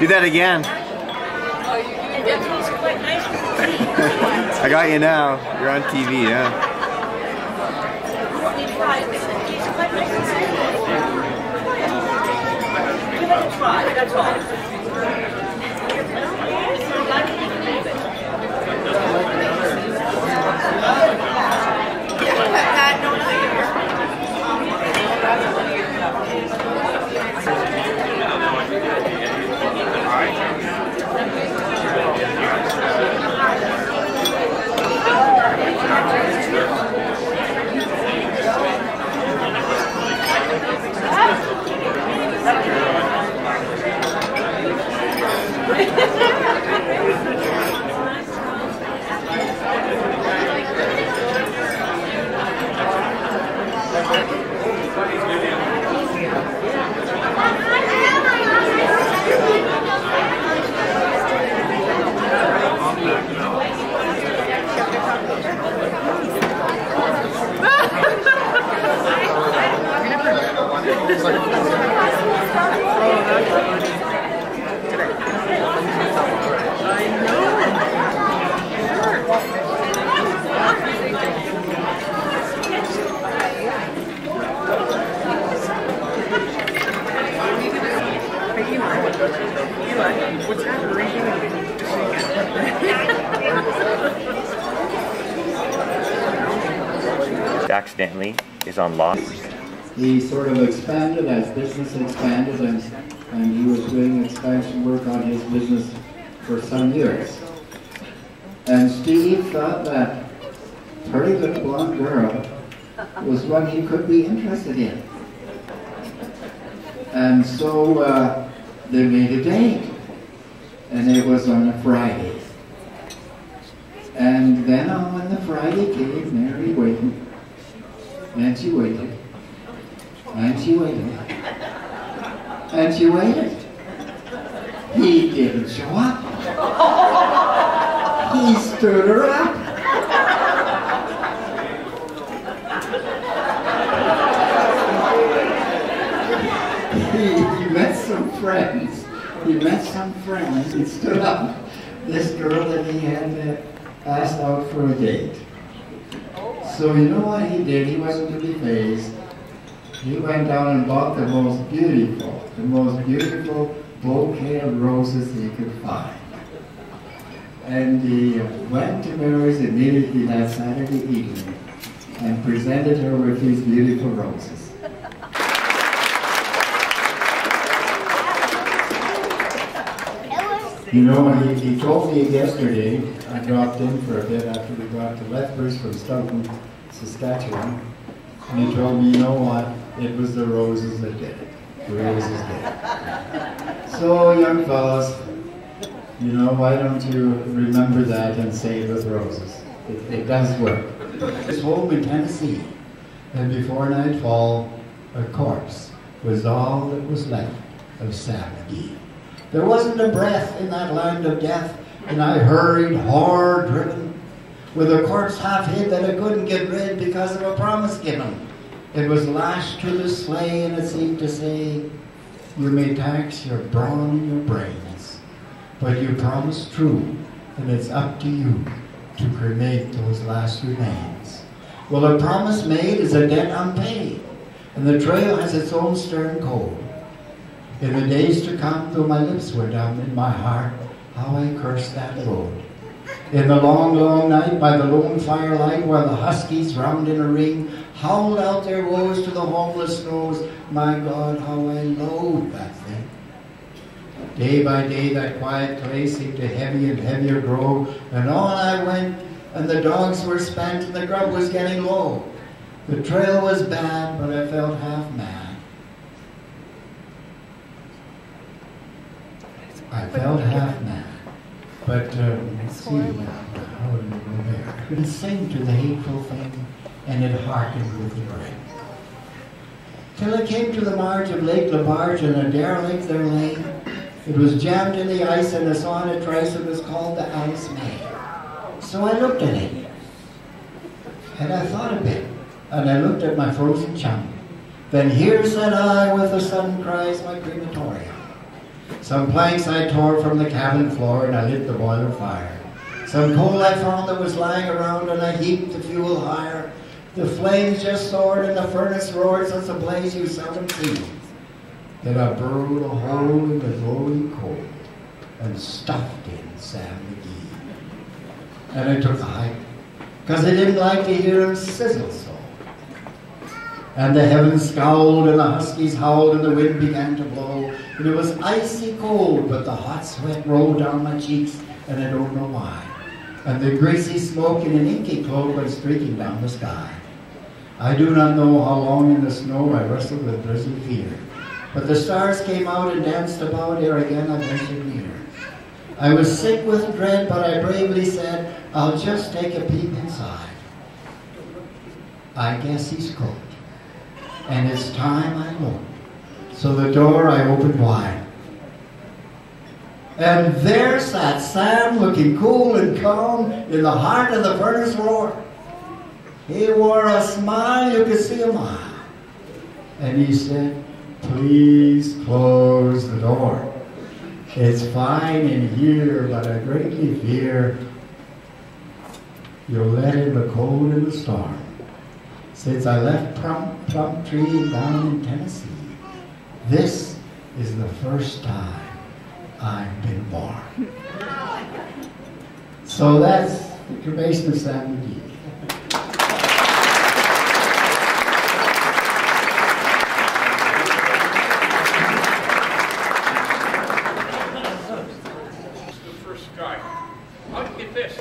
Do that again. I got you now. You're on TV, yeah. Accidentally is on loss. He sort of expanded as business expanded, and he was doing expansion work on his business for some years. And Steve thought that pretty good blonde girl was one he could be interested in. And so they made a date, and it was on a Friday. And then when the Friday came, Mary waited. And she waited, and she waited, and she waited. He didn't show up. He stood her up. He met some friends. He met some friends and stood up this girl that he had asked out for a date. So you know what he did? He wasn't to be fazed. He went down and bought the most beautiful bouquet of roses he could find. And he went to Mary's immediately that Saturday evening and presented her with these beautiful roses. You know, he told me yesterday, I dropped in for a bit after we got to Lethbridge from Stoughton, Saskatchewan, and he told me, you know what, it was the roses that did it. The roses did it. So, young fellas, you know, why don't you remember that and say it with roses? It does work. His home in Tennessee, and before nightfall, a corpse was all that was left of Sam McGee. There wasn't a breath in that land of death, and I hurried, hard-driven, with a corpse half hid that I couldn't get rid because of a promise given. It was lashed to the sleigh, and it seemed to say, you may tax your brawn and your brains, but you promised true, and it's up to you to cremate those last remains. Well, a promise made is a debt unpaid, and the trail has its own stern code. In the days to come, though my lips were dumb, in my heart, how I cursed that road. In the long, long night, by the lone firelight, while the huskies round in a ring howled out their woes to the homeless snows, my God, how I loathed that thing. Day by day, that quiet clay seemed to heavy and heavier grow, and on I went, and the dogs were spent, and the grub was getting low. The trail was bad, but I felt half mad. I felt half mad. But let's see, how did it go there? I couldn't sing to the hateful thing, and it hearkened with the rain. Till I came to the marge of Lake Labarge, and a derelict there lay. It was jammed in the ice, and I saw it thrice. It was called the Alice May. So I looked at it, and I thought a bit, and I looked at my frozen chum. Then here said I, with a sudden cry, is my crematorium. Some planks I tore from the cabin floor, and I lit the boiler fire. Some coal I found that was lying around, and I heaped the fuel higher. The flames just soared, and the furnace roared, such a blaze you seldom see. Then I burrowed a hole in the glowing coal, and stuffed in Sam McGee. And I took a hike, because I didn't like to hear him sizzle so. And the heavens scowled, and the huskies howled, and the wind began to blow. And it was icy cold, but the hot sweat rolled down my cheeks, and I don't know why. And the greasy smoke in an inky cloak went streaking down the sky. I do not know how long in the snow I wrestled with blizzard fear. But the stars came out and danced about ere again I ventured near. I was sick with dread, but I bravely said, I'll just take a peep inside. I guess he's cooked. And it's time I looked. So the door I opened wide. And there sat Sam, looking cool and calm in the heart of the furnace roar. He wore a smile you could see a mile. And he said, please close the door. It's fine in here, but I greatly fear you'll let in the cold and the storm. Since I left Plum Tree down in Tennessee, this is the first time I've been born. So that's the cremation of Sam McGee. The first guy. How'd you get this?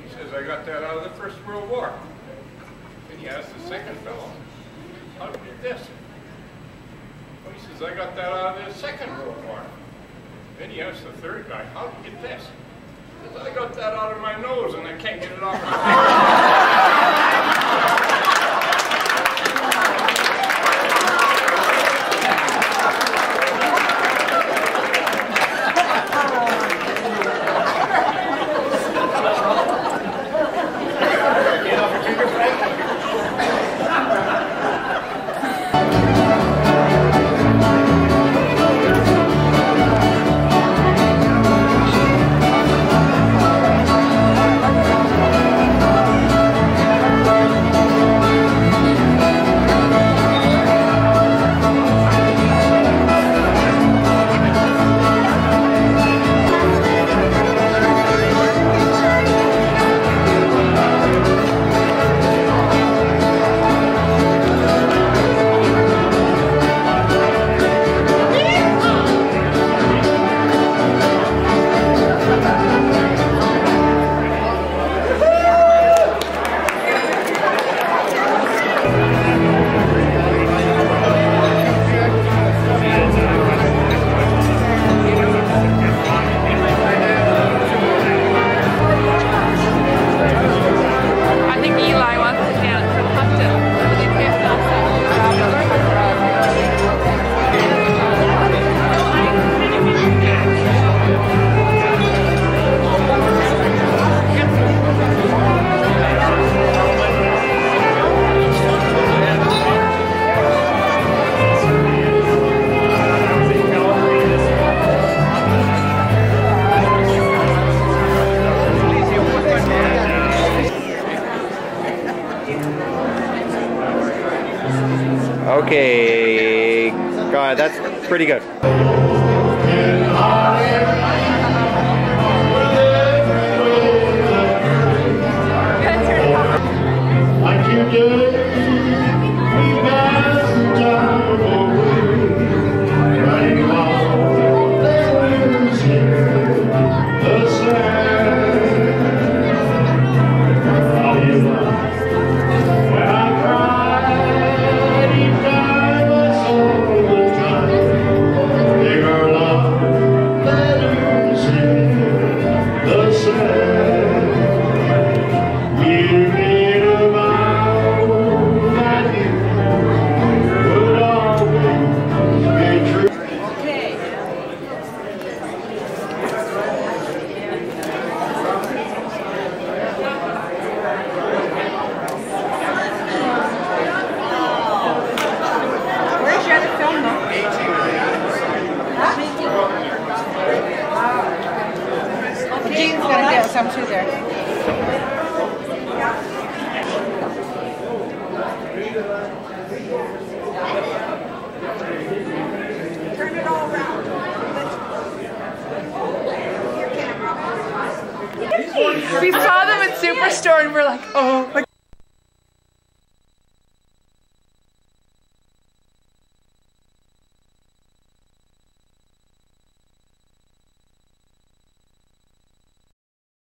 He says, I got that out of the First World War. And he asked the second fellow, how'd you get this? Well, he says, I got that out of the Second World War. Then he asked the third guy, how'd you get this? He says, I got that out of my nose and I can't get it off my Okay, God, that's pretty good. Like you did, we passed the time away, running along, losing the sand. How you laugh when I cried, each time I saw the time, bigger love, losing the sand. You made a vow that you would always be true. Where's your other film though? Jean's gonna get some too there. Turn it all around. We saw them at Superstore and we're like, oh my